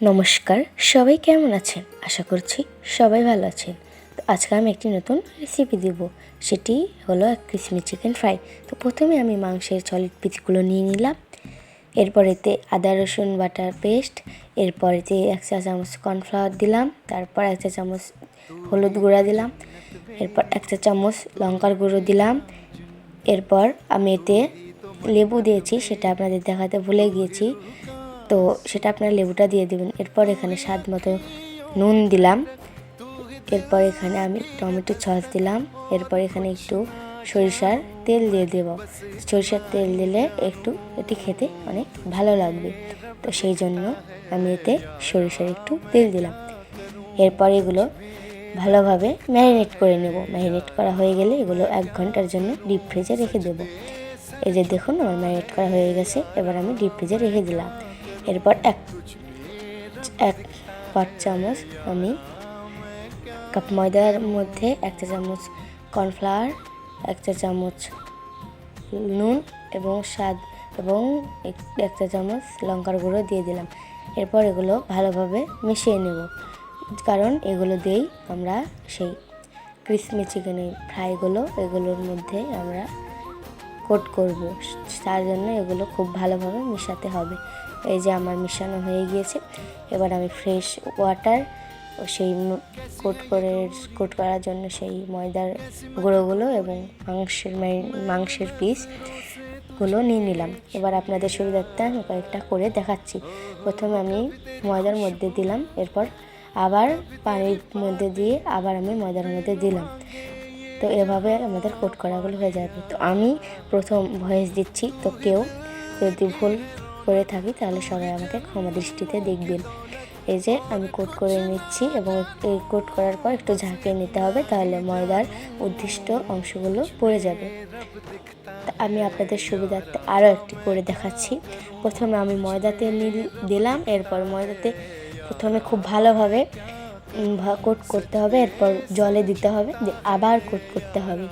নমস্কার, সবাই কেমন আছেন? আশা করছি সবাই ভালো আছেন। তো আজকে আমি একটি নতুন রেসিপি দেব, সেটি হলো এক ক্রিসপি চিকেন ফ্রাই। তো প্রথমে আমি মাংসের সলিড পিসগুলো নিয়ে নিলাম, এরপর এতে আদা রসুন বাটার পেস্ট, এরপর এতে 1 চা চামচ কর্নফ্লাওয়ার দিলাম, তারপর 1 চা চামচ হলুদ গুঁড়া দিলাম, এরপর 1 চা চামচ লঙ্কার গুঁড়ো দিলাম। এরপর আমি এতে লেবু দিয়েছি, সেটা আপনাদের দেখাতে ভুলে গিয়েছি, তো সেটা আপনারা লেবুটা দিয়ে দেবেন। এরপর এখানে স্বাদ মতো নুন দিলাম, এরপর এখানে আমি টমেটো সস দিলাম, এরপর এখানে একটু সরিষার তেল দিয়ে দেব। সরিষার তেল দিলে একটু এটি খেতে অনেক ভালো লাগবে, তো সেই জন্য আমি এতে সরিষার একটু তেল দিলাম। এরপর এগুলো ভালোভাবে ম্যারিনেট করে নেব। ম্যারিনেট করা হয়ে গেলে এগুলো 1 ঘন্টার জন্য ডিপ ফ্রিজে রেখে দেব। এই যে দেখুন আমার ম্যারিনেট করা হয়ে গেছে, এবার আমি ডিপ ফ্রিজে রেখে দিলাম। এরপর এক 5 চামচ আমি কাপ ময়দার মধ্যে 1 চা চামচ কর্নফ্লাওয়ার, 1 চা চামচ নুন এবং স্বাদ এবং 1 চা চামচ লঙ্কার গুঁড়ো দিয়ে দিলাম। এরপর এগুলো ভালোভাবে মিশিয়ে নেব, কারণ এগুলো দিয়েই আমরা সেই ক্রিসপি চিকেনের ফ্রাইগুলো এগুলোর মধ্যে আমরা কোট করব, তার জন্য এগুলো খুব ভালোভাবে মেশাতে হবে। এই যে আমার মেশানো হয়ে গিয়েছে, এবার আমি ফ্রেশ ওয়াটার ও সেই কোট করার জন্য সেই ময়দার গুঁড়োগুলো এবং মাংসের পিসগুলো নিয়ে নিলাম। এবার আপনাদের সুবিধার্থে আমি কয়েকটা করে দেখাচ্ছি। প্রথমে আমি ময়দার মধ্যে দিলাম, এরপর আবার পানির মধ্যে দিয়ে আবার আমি ময়দার মধ্যে দিলাম। তো এভাবে আমাদের কোট করাগুলো হয়ে যাবে। তো আমি প্রথম ভয়েস দিচ্ছি, তো কেউ যদি ভুল করে থাকি তাহলে সবাই আমাকে ক্ষমা দৃষ্টিতে দেখবেন। এই যে আমি কোট করে নিচ্ছি এবং এই কোট করার পর একটু ঝাঁকিয়ে নিতে হবে, তাহলে ময়দার উদ্দিষ্ট অংশগুলো পড়ে যাবে। আমি আপনাদের সুবিধার্থে আরও একটি করে দেখাচ্ছি। প্রথমে আমি ময়দাতে দিলাম, এরপর ময়দাতে প্রথমে খুব ভালোভাবে কোট করতে হবে, এরপর জলে দিতে হবে, আবার কোট করতে হবে।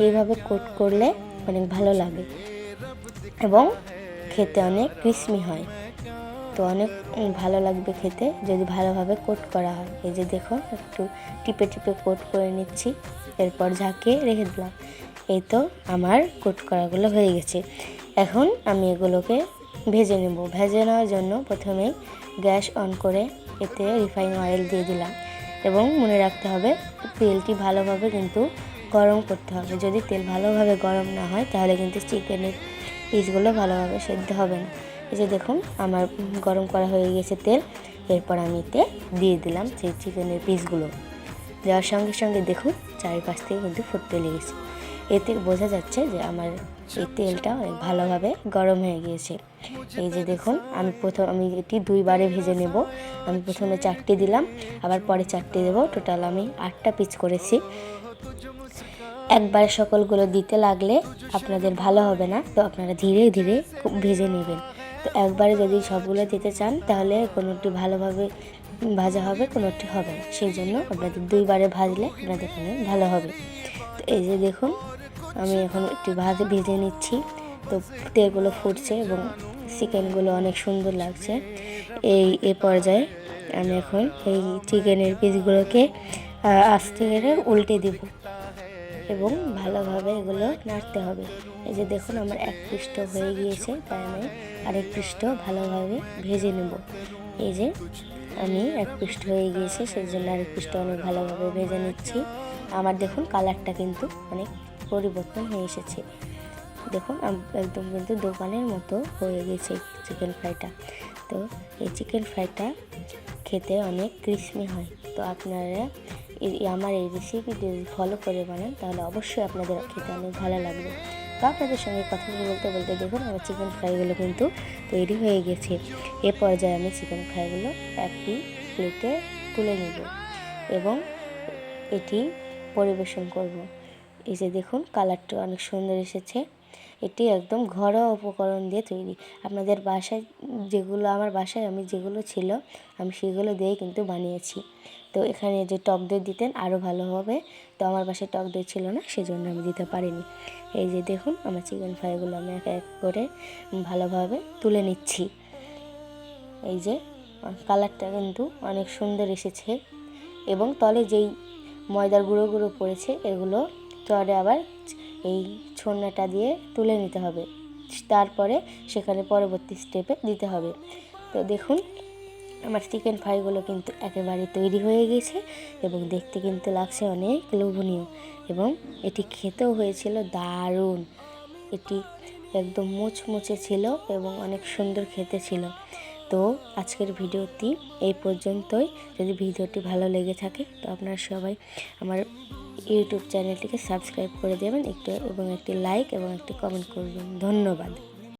এইভাবে কোট করলে অনেক ভালো লাগে এবং খেতে অনেক ক্রিসপি হয়। তো অনেক ভালো লাগবে খেতে যদি ভালোভাবে কোট করা হয়। এই যে দেখো একটু টিপে টিপে কোট করে নিচ্ছি, এরপর ঝাঁকিয়ে রেখে দিলাম। এই তো আমার কোট করাগুলো হয়ে গেছে। এখন আমি এগুলোকে ভেজে নেব। ভেজে নেওয়ার জন্য প্রথমেই গ্যাস অন করে এতে রিফাইন অয়েল দিয়ে দিলাম এবং মনে রাখতে হবে তেলটি ভালোভাবে কিন্তু গরম করতে হবে। যদি তেল ভালোভাবে গরম না হয় তাহলে কিন্তু চিকেনের পিসগুলো ভালোভাবে সেদ্ধ হবে না। এই যে দেখুন আমার গরম করা হয়ে গেছে তেল, এরপর আমি এতে দিয়ে দিলাম সেই চিকেনের পিসগুলো। দেওয়ার সঙ্গে সঙ্গে দেখুন চারিপাশ থেকে কিন্তু ফুটতে লেগেছে। এতে বোঝা যাচ্ছে যে আমার এই তেলটা অনেক ভালোভাবে গরম হয়ে গিয়েছে। এই যে দেখুন আমি এটি 2 বারে ভেজে নেব। আমি প্রথমে 4টি দিলাম, আবার পরে 4টি দেবো, টোটাল আমি 8টা পিস করেছি। একবারে সকলগুলো দিতে লাগলে আপনাদের ভালো হবে না, তো আপনারা ধীরে ধীরে খুব ভেজে নেবেন। তো একবারে যদি সবগুলো দিতে চান তাহলে কোনোটি ভালোভাবে ভাজা হবে, কোনোটি হবে না, সেই জন্য আপনাদের 2 বারে ভাজলে আপনাদের ভালো হবে। তো এই যে দেখুন আমি এখন একটু ভেজে নিচ্ছি, তো তেলগুলো ফুটছে এবং চিকেনগুলো অনেক সুন্দর লাগছে। এই পর্যায়ে আমি এখন এই চিকেনের পিসগুলোকে আস্তে করে উল্টে দেব এবং ভালোভাবে এগুলো নাড়তে হবে। এই যে দেখুন আমার এক পৃষ্ঠ হয়ে গিয়েছে, তাই আমি আরেক পৃষ্ঠ ভালোভাবে ভেজে নেব। এই যে আমি এক পৃষ্ঠ হয়ে গিয়েছে, সেই জন্য আরেক পৃষ্ঠ অনেক ভালোভাবে ভেজে নিচ্ছি। আমার দেখুন কালারটা কিন্তু অনেক পরিবর্তন হয়ে এসেছে। দেখুন একদম কিন্তু দোকানের মতো হয়ে গেছে চিকেন ফ্রাইটা। তো এই চিকেন ফ্রাইটা খেতে অনেক ক্রিসপি হয়। তো আপনারা আমার এই রেসিপি যদি ফলো করে বানান তাহলে অবশ্যই আপনাদের খেতে অনেক ভালো লাগবে। তো আপনাদের সঙ্গে কথা বলতে বলতে দেখুন আমার চিকেন ফ্রাইগুলো কিন্তু তৈরি হয়ে গেছে। এ পর্যায়ে আমি চিকেন ফ্রাইগুলো একটি প্লেটে তুলে নেব এবং এটি পরিবেশন করব। এই যে দেখুন কালারটা অনেক সুন্দর এসেছে। এটি একদম ঘরোয়া উপকরণ দিয়ে তৈরি। আপনাদের বাসায় আমার বাসায় যেগুলো ছিল আমি সেগুলো দিয়েই কিন্তু বানিয়েছি। তো এখানে যে টক দই দিতেন আরও ভালো হবে, তো আমার বাসায় টক দই ছিল না, সেজন্য আমি দিতে পারিনি। এই যে দেখুন আমার চিকেন ফ্রাইগুলো আমি এক এক করে ভালোভাবে তুলে নিচ্ছি। এই যে কালারটা কিন্তু অনেক সুন্দর এসেছে। এবং তলে যেই ময়দার গুঁড়ো গুঁড়ো পড়েছে এগুলো তলে আবার এই ছন্নাটা দিয়ে তুলে নিতে হবে, তারপরে সেখানে পরবর্তী স্টেপে দিতে হবে। তো দেখুন আমার চিকেন ফ্রাইগুলো কিন্তু একেবারে তৈরি হয়ে গেছে এবং দেখতে কিন্তু লাগছে অনেক লোভনীয় এবং এটি খেতেও হয়েছিল দারুণ। এটি একদম মুচমুচে ছিল এবং অনেক সুন্দর খেতে ছিল। তো আজকের ভিডিওটি এই পর্যন্তই। যদি ভিডিওটি ভালো লেগে থাকে তো আপনারা সবাই আমার ইউটিউব চ্যানেলটিকে সাবস্ক্রাইব করে দেবেন একটু এবং একটি লাইক এবং একটি কমেন্ট করবেন। ধন্যবাদ।